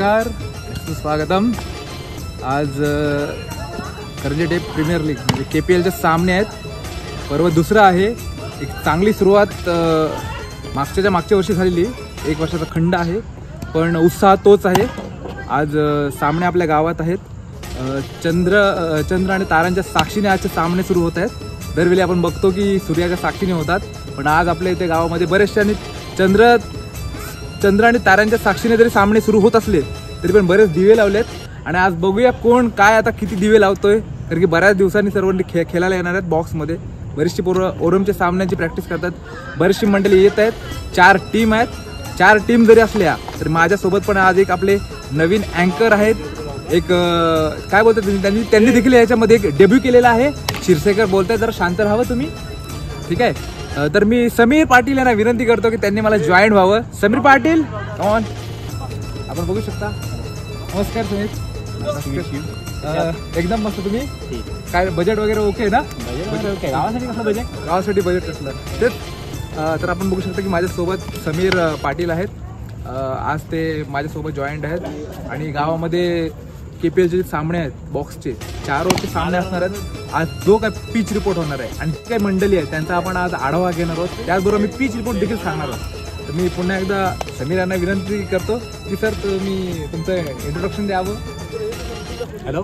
नमस्कार, स्वागतम. आज करंजी डे प्रीमियर लीग म्हणजे KPLचे सामने आहेत. पर्व दुसरा आहे. एक चांगली सुरुवात मागच्या वर्षी झालेली. 1 वर्षाचा खंड आहे पण उत्साह तोच आहे. आज सामने आपल्या गावात आहेत. चंद्र आणि तारांच्या साक्षीने आजचे सामने सुरू होत आहेत. दरवेळी आपण बघतो की सूर्याच्या साक्षीने होतात, पण आज आपल्या इथे गावामध्ये बरेचसे आणि चंद्र आणि तारांच्या साक्षीने जरी सामने सुरू होत असले तरी पण बरेच दिवे लावलेत. आणि आज बघूया कोण काय आता किती दिवे लावतोय, कारण की बऱ्याच दिवसांनी सर्वांनी खेळायला येणार आहेत. बॉक्समध्ये बरीचशी पोरं ओरमच्या सामन्यांची प्रॅक्टिस करतात. बरीचशी मंडळी येत आहेत. 4 टीम आहेत. 4 टीम जरी असल्या तर माझ्यासोबत पण आज एक आपले नवीन अँकर आहेत. एक काय बोलतात त्यांनी देखील याच्यामध्ये एक डेब्यू केलेला आहे. शिरसेकर बोलताय, जरा शांत राहावं तुम्ही, ठीक आहे. तर मी समीर पाटील यांना विनंती करतो की त्यांनी मला जॉईन व्हावं. समीर पाटील ऑन, आपण बघू शकता. नमस्कार समीर. एकदम मस्त. तुम्ही काय बजेट वगैरे ओके ना? गावासाठी कसं बजेट? गावासाठी बजेट कसलं तेच. तर आपण बघू शकता की माझ्यासोबत समीर पाटील आहेत. आज ते माझ्यासोबत जॉईंट आहेत आणि गावामध्ये KPLचे सामने आहेत बॉक्सचे 4 ओव्हरचे सामने असणार आहेत. आज जो काय पिच रिपोर्ट होणार आहे आणि जी काही मंडळी आहे त्यांचा आपण आज आढावा घेणार आहोत. त्याचबरोबर मी पिच रिपोर्ट देखील सांगणार आहोत. तर मी पुन्हा एकदा समीर यांना विनंती करतो की सर तुम्ही तुमचं इंट्रोडक्शन द्यावं. हॅलो,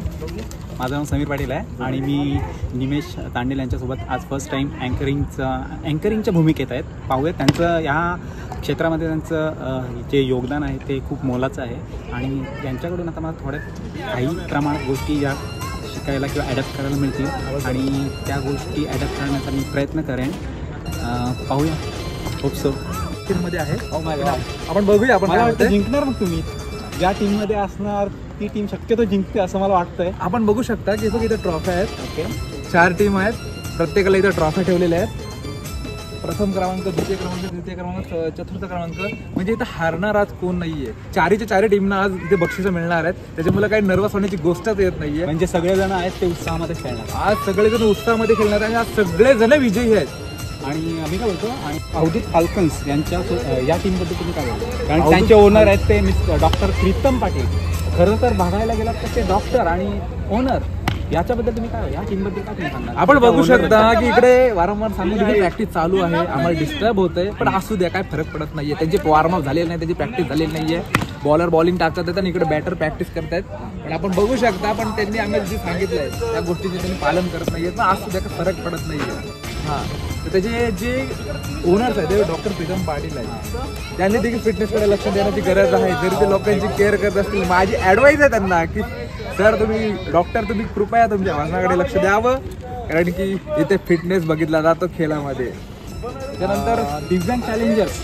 माझं नाव समीर पाटील आहे आणि मी निमेश तांडेल यांच्यासोबत आज फर्स्ट टाईम अँकरिंगच्या भूमिकेत आहेत. पाहूया त्यांचं ह्या क्षेत्रामध्ये त्यांचं जे योगदान आहे ते खूप मोलाचं आहे आणि त्यांच्याकडून आता मला थोड्या काही प्रमाणात गोष्टी या शिकायला किंवा ॲडॅप्ट करायला मिळतील आणि त्या गोष्टी ॲडॅप्ट करण्याचा मी प्रयत्न करेन. पाहूया. Hope so. टीममध्ये आहे. आपण बघूया. आपण मला वाटतं जिंकणार. मग तुम्ही ज्या टीममध्ये असणार ती टीम शक्यतो जिंकते असं मला वाटतंय. आपण बघू शकता की इथे ट्रॉफ्या आहेत. ओके, 4 टीम आहेत. प्रत्येकाला इथं ट्रॉफ्या ठेवलेल्या आहेत. प्रथम क्रमांक, द्वितीय क्रमांक, तृतीय क्रमांक, चतुर्थ क्रमांक. म्हणजे इथं हारणार आज कोण नाहीये. 4च्या 4 टीमना आज इथे बक्षिसं मिळणार आहेत. त्याच्यामुळे काही नर्वस होण्याची गोष्टच येत नाहीये. म्हणजे सगळेजण आहेत ते उत्साहामध्ये खेळणार. आज सगळेजण उत्साहामध्ये खेळणार आणि आज सगळेजण विजयी आहेत. आणि आम्ही काय बोलतो, आणि अवधूत फाल्कन्स यांच्या या टीमबद्दल तुम्ही काय बोलतो? कारण त्यांचे ओनर आहेत ते डॉक्टर प्रीतम पाटील. खरं तर बघायला गेलात तर ते डॉक्टर आणि ओनर याच्याबद्दल तुम्ही काय, या टीमबद्दल काय तुम्ही सांगणार? आपण बघू शकता की इकडे वारंवार सांगून प्रॅक्टिस चालू आहे. आम्हाला डिस्टर्ब होतंय पण असू द्या, काय फरक पडत नाहीये. त्यांचे वॉर्मअप झालेले नाही, त्यांची प्रॅक्टिस झालेली नाहीये. बॉलर बॉलिंग टाकतात आणि इकडे बॅटर प्रॅक्टिस करतायत. पण आपण बघू शकता, पण त्यांनी आम्हाला जे सांगितलंय त्या गोष्टीचे त्यांनी पालन करत नाहीये. पण असू द्या, काय फरक पडत नाहीये. हां, तर त्याचे जे ओनर्स आहेत ते डॉक्टर प्रीतम पाटील आहेत. त्यांनी देखील फिटनेसकडे लक्ष देण्याची गरज आहे. जरी ते लोकांची केअर करत असतील, माझी ॲडवाईस आहे त्यांना की सर तुम्ही कृपया तुमच्या वाचनाकडे लक्ष द्यावं, कारण की इथे फिटनेस बघितला जातो खेळामध्ये. त्यानंतर दिव्यांग चॅलेंजर्स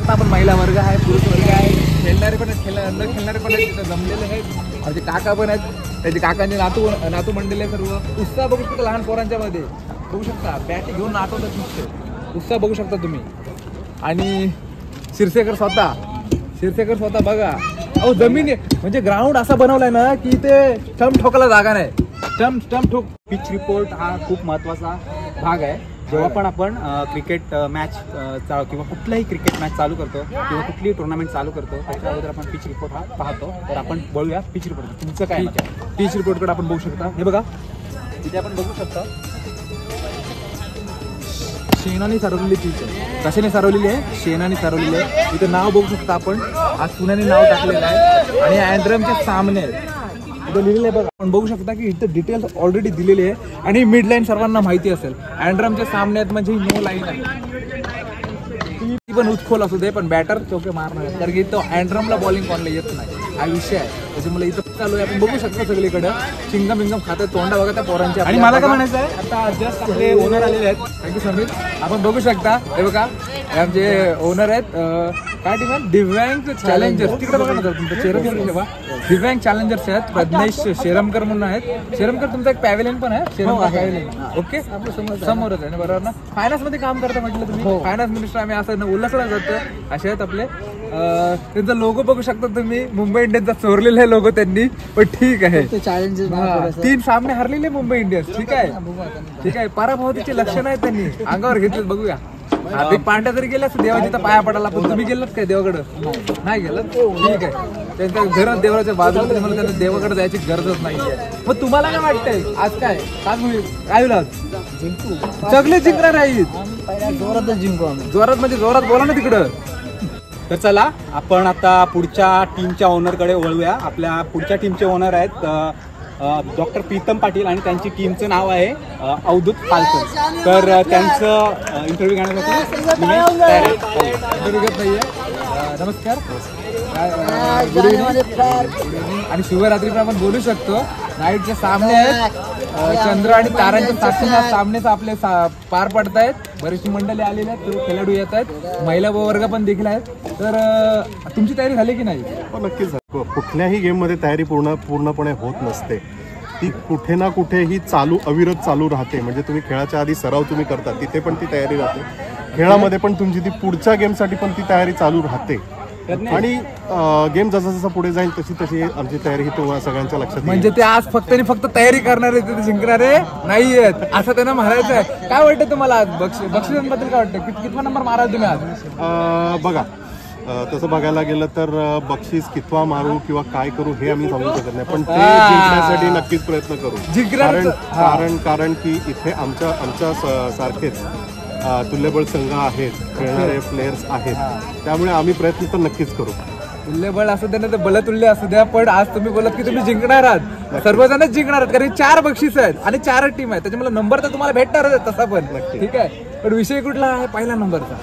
आपण महिला वर्ग आहे, पुरुष वर्ग आहे. खेळणारे पण खेळणारे पण आहेत, तिथं जमलेले आहेत. माझे काका पण आहेत. त्याचे काकांचे नातू मंडळी सर्व. उत्साह बघू शकता लहान पोरांच्या मध्ये. बघू शकता बॅटी घेऊन नाचवतात नुसते. उत्साह बघू शकता तुम्ही. आणि शिरसेकर स्वतः बघा. अहो जमीन म्हणजे ग्राउंड असा बनवलाय ना की ते स्टंप ठोकायला जागा नाही. स्टंप ठोक. पिच रिपोर्ट हा खूप महत्त्वाचा भाग आहे. जेव्हा पण आपण क्रिकेट मॅच किंवा कुठलाही क्रिकेट मॅच चालू करतो किंवा कुठलीही टुर्नामेंट चालू करतो त्याच्या अगोदर आपण पिच रिपोर्ट हा पाहतो. तर आपण बोलूया पिच रिपोर्ट. तुमचं काय मत आहे? पिच रिपोर्टकडे आपण बघू शकता. हे बघा, इथे आपण बघू शकता शेणाने सारवलेली पिच आहे. कशाने सारवलेली आहे? शेणाने सारवलेली आहे. इथं नाव बघू शकता आपण. आज पुण्याने नाव टाकलेलं आहे आणि अँड्रमचे सामने आहेत इथं लिहिलेलं आहे. बघा, आपण बघू शकता की इथं डिटेल्स ऑलरेडी दिलेली आहे आणि मिड लाईन सर्वांना माहिती असेल. अँड्रमचे सामने आहेत म्हणजे नो लाईन आहे. ती पण उचखोल असू दे, पण बॅटर चौके मारणार आहे, कारण की तो अँड्रमला बॉलिंग कोणाला येत नाही, हा विषय आहे. त्याच्यामुळे इथं चालू आहे. आपण बघू शकतो सगळीकडे चिंगम खात्यात तोंडा बघा त्या पोरांच्या. आणि मला काय म्हणायचं आहे, आता जस्ट आपले ओनर आलेले आहेत. थँक्यू समीर. आपण बघू शकता, हे बघा आमचे ओनर आहेत. काय टीम आहे? दिव्यांग चॅलेंजर्स. तिकडे बघा ना तुमचं चेहरा ठेवा. दिव्यांग चॅलेंजर्स आहेत. प्रज्ञेश शेरमकर म्हणून आहेत. शेरमकर तुमचा एक पॅव्हेलियन पण आहे. शेरमकर पॅव्हेलियन. ओके, समोरच आहे ना, बरोबर ना? फायनान्स मध्ये काम करता म्हटलं तुम्ही. फायनान्स मिनिस्टर आम्ही असं ओळखलं जातं. असे आहेत आपले. त्यांचा लोगो बघू शकता तुम्ही. मुंबई इंडियन्सचा चोरलेला आहे लोगो त्यांनी, पण ठीक आहे. 3 सामने हरलेले मुंबई इंडियन्स. ठीक आहे. पराभवाचे लक्षण आहेत त्यांनी अंगावर घेतले. बघूया हार्दिक पांड्या जरी गेला देवाची तर पाया पडायला, पण तुम्ही गेलात काय देवाकडं? नाही गेलं, ठीक आहे. त्यांच्या घरात देवाच्या बाजूला त्यामुळे त्यांना देवाकडे जायची गरजच नाहीये. मग तुम्हाला काय वाटतंय आज काय होईल आज? जिंकू, सगळे जिंकणार आहेत. जोरातच जिंकू आम्ही. जोरात म्हणजे जोरात बोला ना तिकडं. तर चला आपण आता पुढच्या टीमच्या ओनरकडे वळूया. आपल्या पुढच्या टीमचे ओनर आहेत डॉक्टर प्रीतम पाटील आणि त्यांची टीमचं नाव आहे अवधूत पालकर. तर त्यांचं इंटरव्ह्यू घेण्यासाठी इंटरव्ह्यू घेत नाहीये. नमस्कार, गुड इव्हनिंग. आणि शिवरात्री पण आपण बोलू शकतो. नाईटचे सामने आहेत, चंद्र आणि ताऱ्यांच्या साक्षीने सामनेच आपले पार पडत आहेत. बरीचशी मंडळी आलेली आहेत, सर्व खेळाडू येत आहेत, महिला वर्ग पण देखील आहेत. तर तुमची तयारी झाली की नाही? नक्कीच. कुठल्याही गेममध्ये तयारी पूर्णपणे होत नसते. ती कुठे ना कुठे ही अविरत चालू राहते. म्हणजे तुम्ही खेळाच्या आधी सराव तुम्ही करता, तिथे पण ती तयारी राहते. खेळामध्ये पण तुमची ती पुढच्या गेमसाठी पण ती तयारी चालू राहते. आणि गेम जसा जसा पुढे जाईल तशी तशी आमची तयारी ही तुम्हाला सगळ्यांच्या लक्षात येईल. म्हणजे ते आज फक्त तयारी करणारे, ते जिंकणारे नाहीयेत असं त्यांना म्हणायचं आहे. काय वाटतं तुम्हाला आज बक्षिसांबद्दल? काय वाटतं, कितवा नंबर माराल तुम्ही आज? बघा, तसं बघायला गेलं तर बक्षीस कितवा मारू किंवा काय करू हे आम्ही सांगू शकत नाही, पण ते जिंकण्यासाठी नक्कीच प्रयत्न करू. कारण की इथे आमच्या सारखेच तुल्यबळ संघ आहेत, खेळणारे प्लेयर्स आहेत, त्यामुळे आम्ही प्रयत्न तर नक्कीच करू. तुल्यबळ असू द्या ना तर बलतुल्य असू द्या, पण आज तुम्ही बोलत की तुम्ही जिंकणार आहात. सर्वजणच जिंकणार आहात, कारण 4 बक्षीस आहेत आणि 4 टीम आहेत, त्याच्यामुळे नंबर तर तुम्हाला भेटणारच तसा पण. ठीक आहे, पण विषय कुठला आहे? पहिला नंबरचा.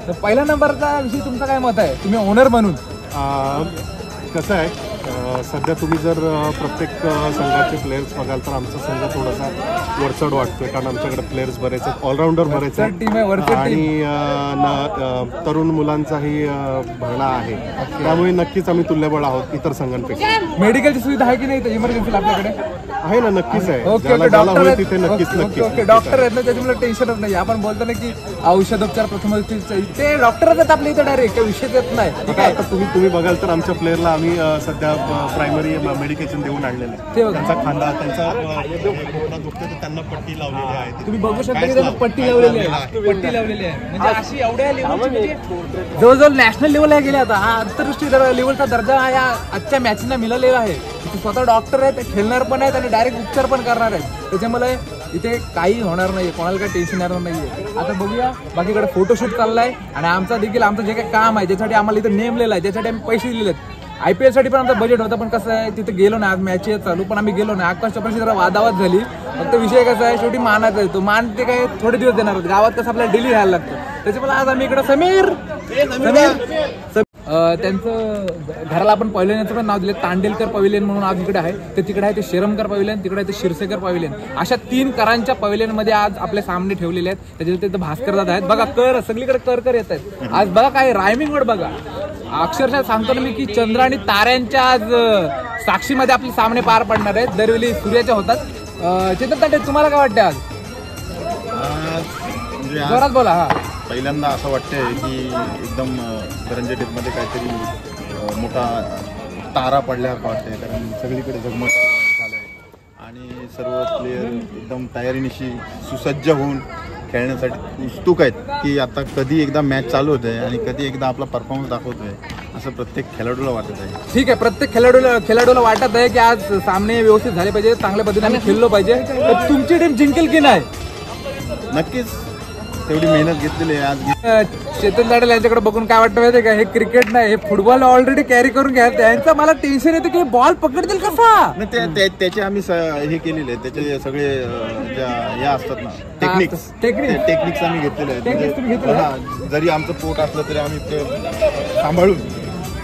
तर पहिल्या नंबरचा विषयी तुमचं काय मत आहे, तुम्ही ओनर म्हणून? कसं आहे, सध्या तुम्ही जर प्रत्येक संघाचे प्लेयर्स बघाल तर आमचा संघ थोडासा वरचढ वाटतोय, कारण आमच्याकडे प्लेयर्स बरेच आहेत, ऑलराऊंडर बरेच आहेत आणि तरुण मुलांचाही भरणा आहे. त्यामुळे नक्कीच आम्ही तुल्यबळ आहोत इतर संघांपेक्षा. मेडिकलची सुविधा आहे की नाही इमर्जन्सीला आपल्याकडे? आहे ना, नक्कीच आहे. तिथे नक्कीच डॉक्टर आहेत ना, त्याच्यामुळे टेन्शनच नाही. आपण बोलतो ना की औषधोपचार प्रथम ते डॉक्टरच आहेत आपल्या इथे, डायरेक्ट काही विषय येत नाही. ठीक आहे, आता तुम्ही बघाल तर आमच्या प्लेअरला आम्ही सध्या प्रायमरी मेडिकेशन देऊन आणलेलं आहे. त्यांचा खांदा, त्यांचा दुखतो तर त्यांना पट्टी लावलेली आहे. तुम्ही बघू शकता की त्यांना पट्टी लावलेली आहे. म्हणजे अशी एवढ्या लेवलची, जवळजवळ नॅशनल लेवलला गेले. आता हा आंतरराष्ट्रीय लेवलचा दर्जा हा या आजच्या मॅचना मिळालेला आहे. स्वतः डॉक्टर आहेत, ते खेळणार पण आहेत आणि डायरेक्ट उपचार पण करणार आहेत. त्याच्यामुळे इथे काही होणार नाहीये, कोणाला काही टेन्शन येणार नाहीये. आता बघूया, बाकीकडे फोटोशूट चाललाय आणि आमचं जे काही काम आहे, ज्यासाठी आम्हाला इथे नेमलेलं आहे, ज्यासाठी आम्ही पैसे दिलेले आहेत. IPL साठी पण आमचं बजेट होतं, पण कसं आहे तिथे गेलो ना, आज मॅच चालू पण आम्ही गेलो ना. आकाश चोप्राची जरा वादावाद झाली. फक्त विषय कसा आहे, शेवटी मानाचा आहे. तो मान ते काय थोडे दिवस देणार होते, गावात कसं आपल्याला डेली राहायला लागतं. त्याच्यामुळे आज आम्ही इकडे समीर त्यांचं घराला आपण पवेलियनचं पण नाव दिले, तांडेलकर पवेलियन म्हणून आज इकडे आहे. ते तिकडे आहे ते शेरमकर पवेलियन, तिकडे आहे ते शिरसेकर पवेलियन. अशा 3 करांच्या पवेलियन मध्ये आज आपले सामने ठेवलेले आहेत. त्याच्यात ते भास्कर दादा आहेत. बघा, सगळीकडे कर येत आहेत आज. बघा काय रायमिंग वर्ड बघा. अक्षरशः सांगतो ना मी की चंद्र आणि ताऱ्यांच्या आज साक्षीमध्ये आपले सामने पार पडणार आहेत. दरवेळी सूर्याच्या होतात. चेतन ताटे, तुम्हाला काय वाटतं आज? जोरात बोला. हा, पहिल्यांदा असं वाटतंय की एकदम करंजेटीमध्ये काहीतरी मोठा तारा पडल्यासारखं वाटतंय, कारण सगळीकडे झगमग झालंय आणि सर्व प्लेयर एकदम तयारीनिशी सुसज्ज होऊन खेळण्यासाठी उत्सुक आहेत की आता कधी एकदा मॅच चालू होते आणि कधी एकदा आपला परफॉर्मन्स दाखवतोय, असं प्रत्येक खेळाडूला वाटत आहे. ठीक आहे, प्रत्येक खेळाडूला वाटत आहे की आज सामने व्यवस्थित झाले पाहिजे, चांगल्या पद्धतीने खेळलो पाहिजे. तर तुमची टीम जिंकेल की नाही? नक्कीच तेवढी मेहनत घेतलेली आहे आज. चेतन ताडेल यांच्याकडे बघून काय वाटतं माहिती का, हे क्रिकेट नाही, हे फुटबॉल ऑलरेडी कॅरी करून घ्या. त्यांचं मला टेन्शन येतं की बॉल पकडतील कसा. त्याचे आम्ही हे केलेले, त्याचे सगळे हे असतात ना टेक्निक्स आम्ही घेतलेले आहेत. जरी आमचं पोट असलं तरी आम्ही ते सांभाळून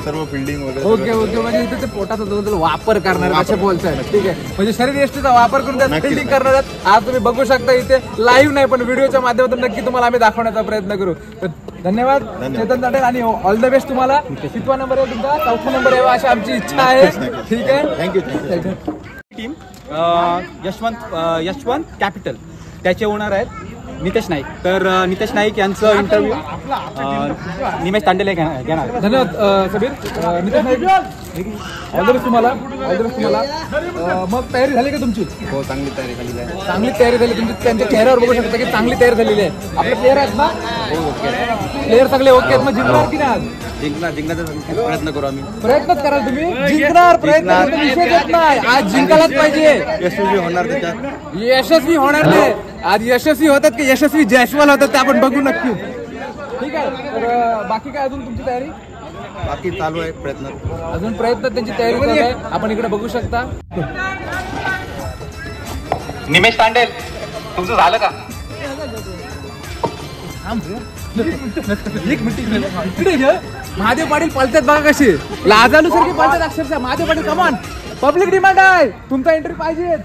सर्व फिल्डिंग वगैरे. ओके, म्हणजे इथे ते पोटाचा जवळ वापर करणार असे बोलताय. ठीक आहे, म्हणजे शरीर यष्टीचा वापर करून त्यात फिल्डिंग करणार आहेत. आज तुम्ही बघू शकता, इथे लाईव्ह नाही पण व्हिडिओच्या माध्यमातून नक्की तुम्हाला आम्ही दाखवण्याचा प्रयत्न करू. तर धन्यवाद चेतन ताटेल आणि ऑल द बेस्ट तुम्हाला. कितवा नंबर आहे तुमचा? 4था नंबर यावा अशी आमची इच्छा आहे. ठीक आहे, थँक्यू. टीम यशवंत कॅपिटल, त्याचे ओनर आहेत नितेश नाईक. तर नितेश नाईक यांचं इंटरव्ह्यू निमेश तांडेले घेणार. धन्यवाद Sameer. Nitesh Naik all the best तुम्हाला, ऑल द बेस्ट तुम्हाला. मग तयारी झाली का तुमची? हो, चांगली तयारी झाली आहे. चांगली तयारी झाली तुमची. त्यांच्या चेहऱ्यावर बघू शकता की चांगली तयारी झालेली आहे. आपले प्लेअर आहेत ना? प्लेअर सगळे ओके आहेत. मग जिंकणार की नाही आज? जिंकण्याचा प्रयत्न करू आम्ही. प्रयत्नच कराल तुम्ही. जिंकणार, प्रयत्न विषय येत नाही. आज जिंकायलाच पाहिजे. यशस्वी होणार त्याच्यात. यशस्वी होणार नाही. आज यशस्वी होतात की यशस्वी जयस्वाल होतात ते आपण बघू नक्की. ठीक आहे. तर बाकी काय अजून तुमची तयारी? बाकी चालू आहे प्रयत्न. अजून प्रयत्न त्यांची तयारी चालू आहे. आपण इकडे बघू शकता. निमेश तांडेल तुमचं झालं का? एक मिनिट इकडे ये. महादेव पाटील पळतात बघा कशी लाजालू सारखी पळतात अक्षरशः. महादेव पाटील कमान, पब्लिक डिमांड आहे तुमचा एंट्री पाहिजे.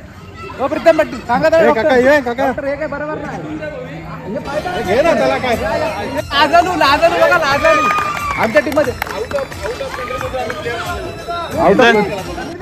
प्रीतम पाटील सांगा काका ये काका डॉक्टर हे काय बरोबर नाही. घे ना त्याला काय. लाजालू लाजालू बघा लाजालू आमच्या टीम मध्ये आउट ऑफ